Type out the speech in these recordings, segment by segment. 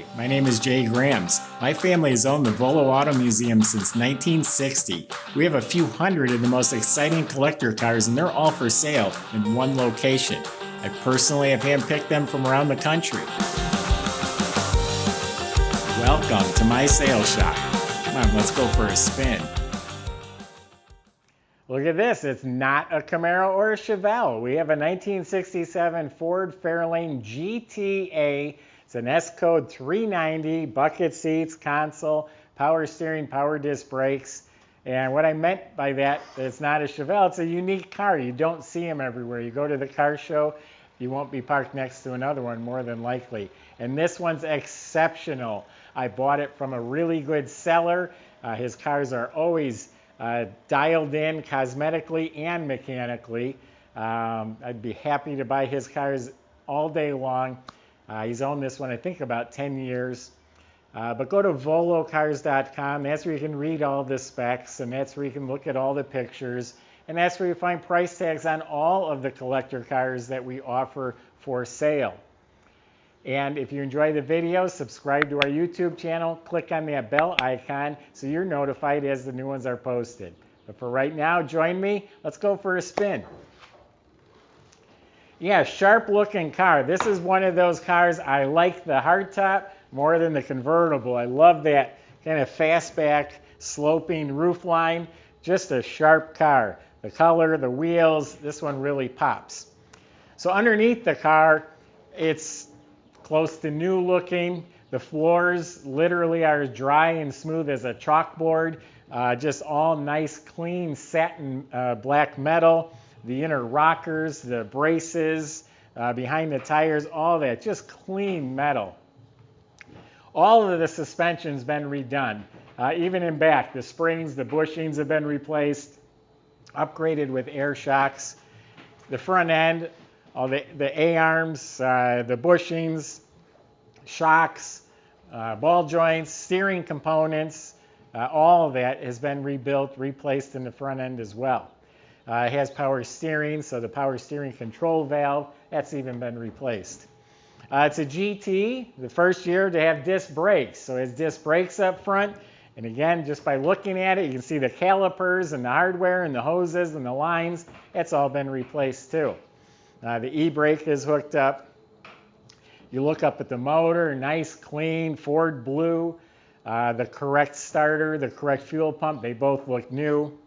Hi, my name is Jay Grams. My family has owned the Volo Auto Museum since 1960. We have a few hundred of the most exciting collector cars, and they're all for sale in one location. I personally have handpicked them from around the country. Welcome to my sales shop. Come on, let's go for a spin. Look at this, it's not a Camaro or a Chevelle. We have a 1967 Ford Fairlane GTA. It's an S code 390, bucket seats, console, power steering, power disc brakes. And what I meant by that, it's not a Chevelle, it's a unique car. You don't see them everywhere. You go to the car show, you won't be parked next to another one more than likely. And this one's exceptional. I bought it from a really good seller. His cars are always dialed in cosmetically and mechanically. I'd be happy to buy his cars all day long. He's owned this one, I think, about 10 years. But go to volocars.com. That's where you can read all the specs, and that's where you can look at all the pictures. And that's where you find price tags on all of the collector cars that we offer for sale. And if you enjoy the video, subscribe to our YouTube channel. Click on that bell icon so you're notified as the new ones are posted. But for right now, join me. Let's go for a spin. Yeah, sharp looking car. This is one of those cars, I like the hardtop more than the convertible. I love that kind of fastback sloping roof line. Just a sharp car. The color, the wheels, this one really pops. So underneath the car, it's close to new looking. The floors literally are as dry and smooth as a chalkboard. Just all nice, clean satin black metal. The inner rockers, the braces, behind the tires, all that, just clean metal. All of the suspension's been redone. Even in back, the springs, the bushings have been replaced, upgraded with air shocks. The front end, all the A-arms, the bushings, shocks, ball joints, steering components, all of that has been rebuilt, replaced in the front end as well. It has power steering, so the power steering control valve, that's even been replaced. It's a GT, the first year to have disc brakes. So it has disc brakes up front. And again, just by looking at it, you can see the calipers and the hardware and the hoses and the lines. It's all been replaced too. The e-brake is hooked up. You look up at the motor, nice, clean, Ford blue. The correct starter, the correct fuel pump, they both look new.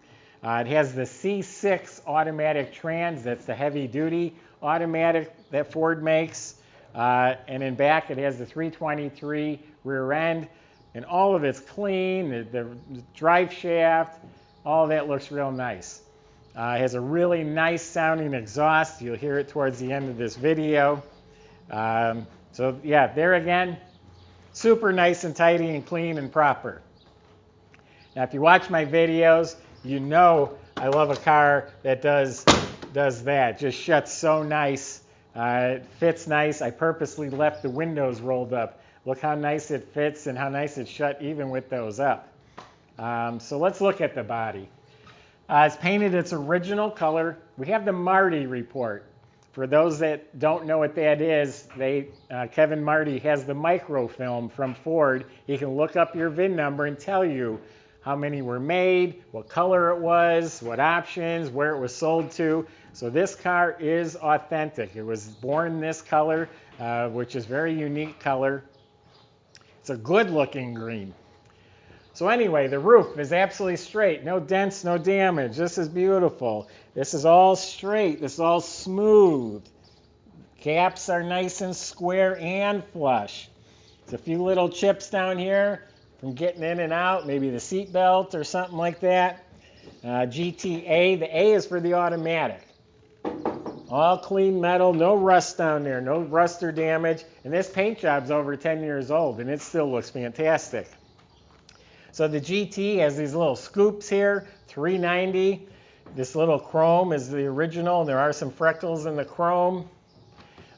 It has the C6 automatic trans, that's the heavy duty automatic that Ford makes. And in back it has the 323 rear end, and all of it's clean, the drive shaft, all that looks real nice. It has a really nice sounding exhaust. You'll hear it towards the end of this video. So yeah, there again, super nice and tidy and clean and proper. Now if you watch my videos, you know I love a car that does that. Just shuts so nice. It fits nice. I purposely left the windows rolled up. Look how nice it fits and how nice it's shut even with those up. So let's look at the body. It's painted its original color. We have the Marti Report. For those that don't know what that is, Kevin Marti has the microfilm from Ford. He can look up your VIN number and tell you how many were made, what color it was, what options, where it was sold to. So this car is authentic. It was born this color, which is very unique color. It's a good looking green. So anyway, the roof is absolutely straight. No dents, no damage. This is beautiful. This is all straight. This is all smooth. Caps are nice and square and flush. There's a few little chips down here from getting in and out, maybe the seat belt or something like that. GTA, the A is for the automatic. All clean metal, no rust down there, no rust or damage. And this paint job's over 10 years old and it still looks fantastic. So the GT has these little scoops here, 390. This little chrome is the original, and there are some freckles in the chrome.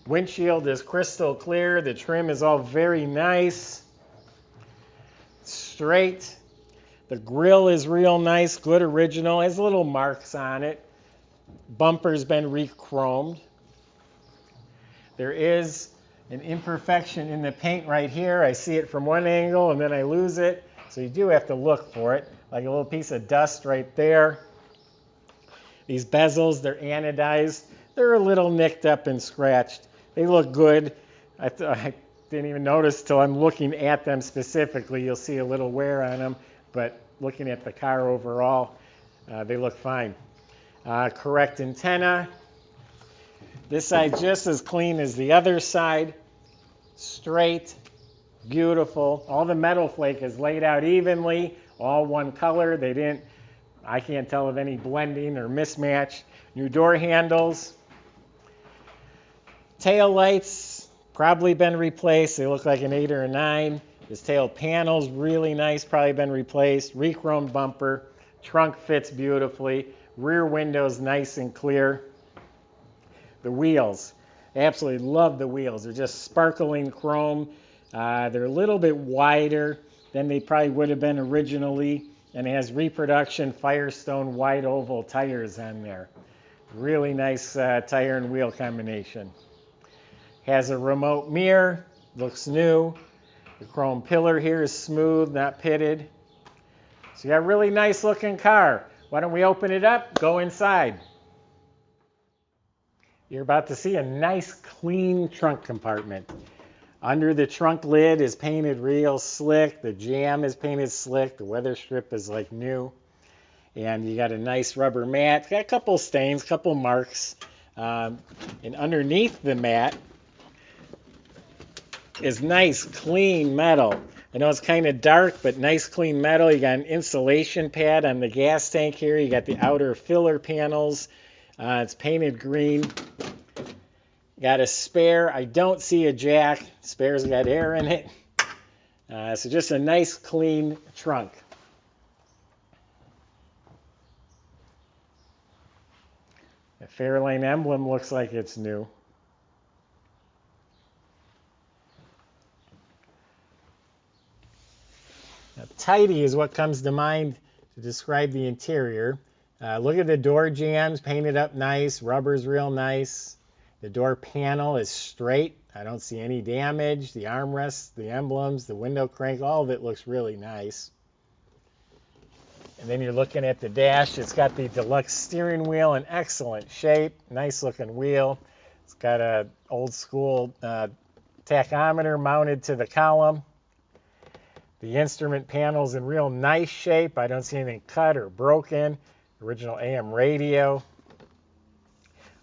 Windshield is crystal clear. The trim is all very nice. Straight. The grille is real nice, good original. It has little marks on it. Bumper's been rechromed. There is an imperfection in the paint right here. I see it from one angle and then I lose it. So you do have to look for it, like a little piece of dust right there. These bezels, they're anodized. They're a little nicked up and scratched. They look good. I didn't even notice till I'm looking at them specifically. You'll see a little wear on them, but looking at the car overall, they look fine. Correct antenna. This side just as clean as the other side. Straight, beautiful. All the metal flake is laid out evenly, all one color. I can't tell of any blending or mismatch. New door handles. Tail lights, probably been replaced. They look like an 8 or a 9. This tail panel's really nice, probably been replaced. Rechromed bumper. Trunk fits beautifully. Rear window's nice and clear. The wheels. I absolutely love the wheels. They're just sparkling chrome. They're a little bit wider than they probably would have been originally. And it has reproduction Firestone wide oval tires on there. Really nice tire and wheel combination. Has a remote mirror. Looks new. The chrome pillar here is smooth, not pitted. So you got a really nice looking car. Why don't we open it up, go inside. You're about to see a nice clean trunk compartment. Under the trunk lid is painted real slick. The jam is painted slick. The weather strip is like new. And you got a nice rubber mat. It's got a couple stains, couple marks. And underneath the mat is nice clean metal. I know it's kind of dark, but nice clean metal. You got an insulation pad on the gas tank here. You got the outer filler panels. It's painted green. Got a spare. I don't see a jack. Spare's got air in it. So just a nice clean trunk. The Fairlane Emblem looks like it's new. Now, tidy is what comes to mind to describe the interior. Look at the door jambs, painted up nice, rubber's real nice. The door panel is straight. I don't see any damage. The armrests, the emblems, the window crank, all of it looks really nice. And then you're looking at the dash. It's got the deluxe steering wheel in excellent shape. Nice looking wheel. It's got an old school tachometer mounted to the column. The instrument panel's in real nice shape. I don't see anything cut or broken. Original AM radio.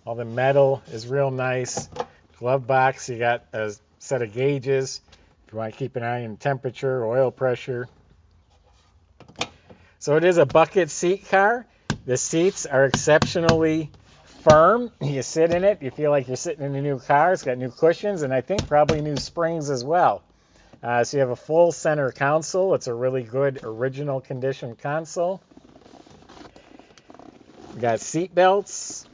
All the metal is real nice. Glove box, you got a set of gauges if you want to keep an eye on temperature, oil pressure. So it is a bucket seat car. The seats are exceptionally firm. You sit in it, you feel like you're sitting in a new car. It's got new cushions and I think probably new springs as well. So you have a full center console. It's a really good original condition console. You got seat belts.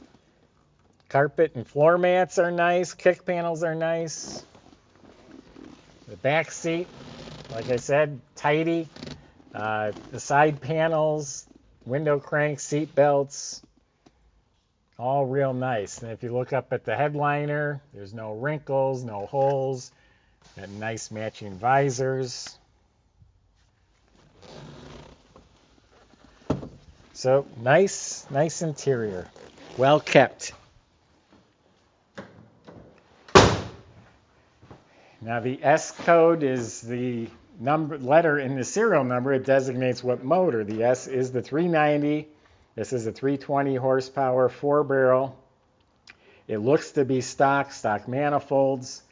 Carpet and floor mats are nice. Kick panels are nice. The back seat, like I said, tidy. The side panels, window cranks, seat belts, all real nice. And if you look up at the headliner, there's no wrinkles, no holes. Got nice matching visors. So nice interior. Well kept. Now the S code is the letter in the serial number. It designates what motor. The S is the 390. This is a 320 horsepower 4-barrel. It looks to be stock manifolds.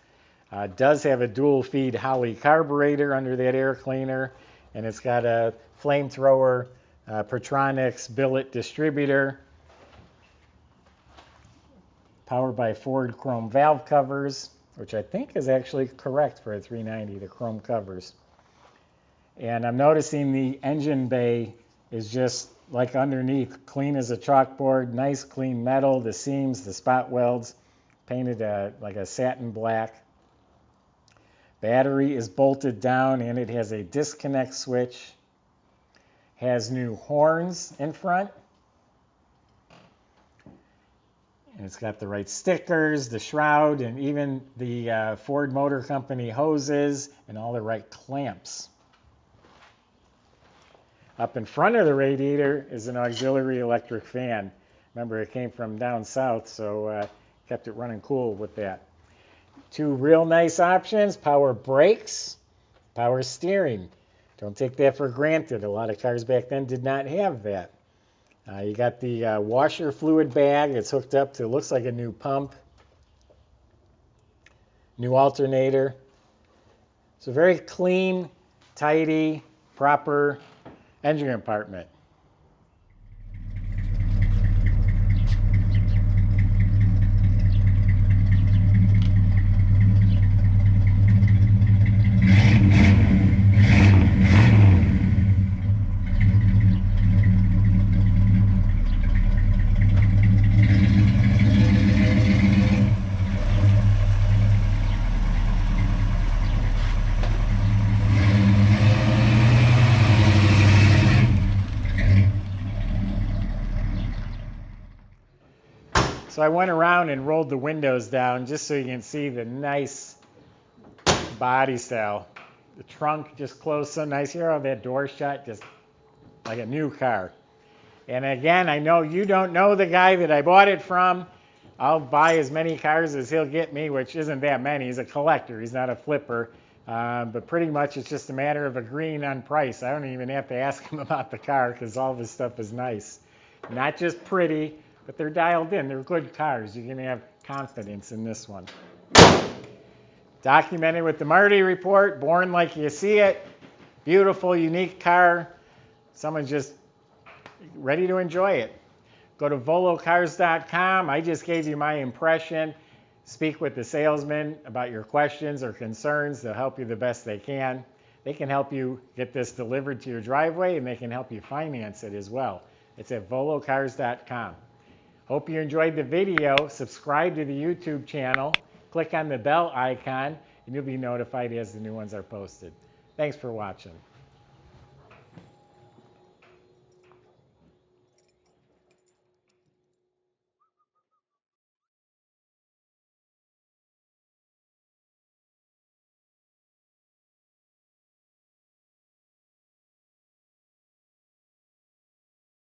Does have a dual feed Holley carburetor under that air cleaner, and it's got a flamethrower Pertronix billet distributor, powered by Ford chrome valve covers, which I think is actually correct for a 390, the chrome covers. And I'm noticing the engine bay is just like underneath, clean as a chalkboard, nice clean metal, the seams, the spot welds, painted like a satin black. Battery is bolted down and it has a disconnect switch. Has new horns in front. And it's got the right stickers, the shroud, and even the Ford Motor Company hoses and all the right clamps. Up in front of the radiator is an auxiliary electric fan. Remember, it came from down south, so kept it running cool with that. Two real nice options: power brakes, power steering. Don't take that for granted. A lot of cars back then did not have that. You got the washer fluid bag. It's hooked up to, looks like a new pump. New alternator. So very clean, tidy, proper engine compartment. So I went around and rolled the windows down just so you can see the nice body style. The trunk just closed so nice. Here, all that door shut, just like a new car. And again, I know you don't know the guy that I bought it from. I'll buy as many cars as he'll get me, which isn't that many. He's a collector. He's not a flipper. But pretty much it's just a matter of agreeing on price. I don't even have to ask him about the car because all this stuff is nice. Not just pretty, but they're dialed in. They're good cars. You can have confidence in this one. Documented with the Marti Report, born like you see it. Beautiful, unique car. Someone's just ready to enjoy it. Go to volocars.com. I just gave you my impression. Speak with the salesman about your questions or concerns. They'll help you the best they can. They can help you get this delivered to your driveway, and they can help you finance it as well. It's at volocars.com. Hope you enjoyed the video. Subscribe to the YouTube channel. Click on the bell icon, and you'll be notified as the new ones are posted. Thanks for watching.